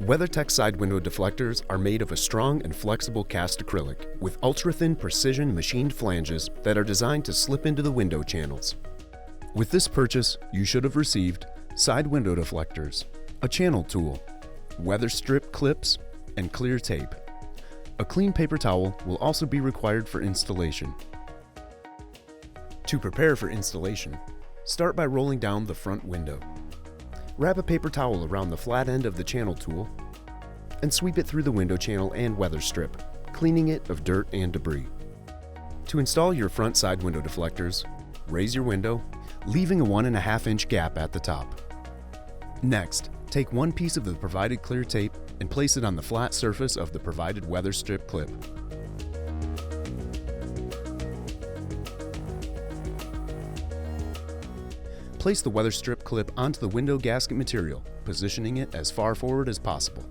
WeatherTech side window deflectors are made of a strong and flexible cast acrylic with ultra-thin precision machined flanges that are designed to slip into the window channels. With this purchase, you should have received side window deflectors, a channel tool, Weatherstrip Clips, and clear tape. A clean paper towel will also be required for installation. To prepare for installation, start by rolling down the front window. Wrap a paper towel around the flat end of the channel tool and sweep it through the window channel and weather strip, cleaning it of dirt and debris. To install your front side window deflectors, raise your window, leaving a 1.5-inch gap at the top. Next, take one piece of the provided clear tape and place it on the flat surface of the provided Weatherstrip clip. Place the Weatherstrip clip onto the window gasket material, positioning it as far forward as possible.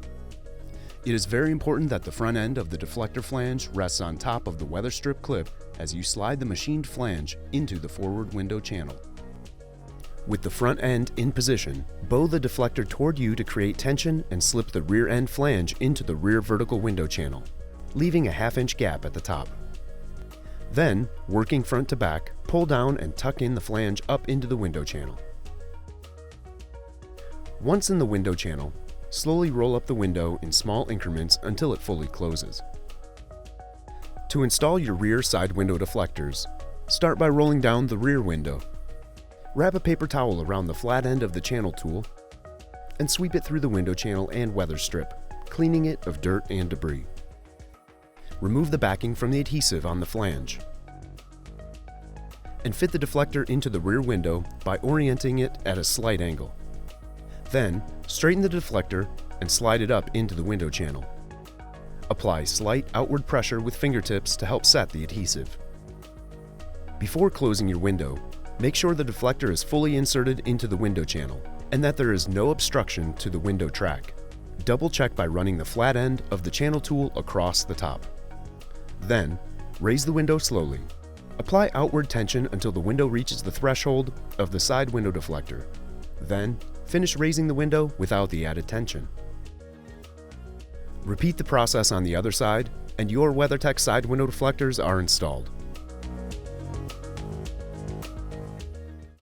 It is very important that the front end of the deflector flange rests on top of the Weatherstrip clip as you slide the machined flange into the forward window channel. With the front end in position, bow the deflector toward you to create tension and slip the rear end flange into the rear vertical window channel, leaving a 1/2-inch gap at the top. Then, working front to back, pull down and tuck in the flange up into the window channel. Once in the window channel, slowly roll up the window in small increments until it fully closes. To install your rear side window deflectors, start by rolling down the rear window. Wrap a paper towel around the flat end of the channel tool and sweep it through the window channel and weather strip, cleaning it of dirt and debris. Remove the backing from the adhesive on the flange and fit the deflector into the rear window by orienting it at a slight angle. Then, straighten the deflector and slide it up into the window channel. Apply slight outward pressure with fingertips to help set the adhesive. Before closing your window, make sure the deflector is fully inserted into the window channel and that there is no obstruction to the window track. Double check by running the flat end of the channel tool across the top. Then, raise the window slowly. Apply outward tension until the window reaches the threshold of the side window deflector. Then, finish raising the window without the added tension. Repeat the process on the other side, and your WeatherTech side window deflectors are installed.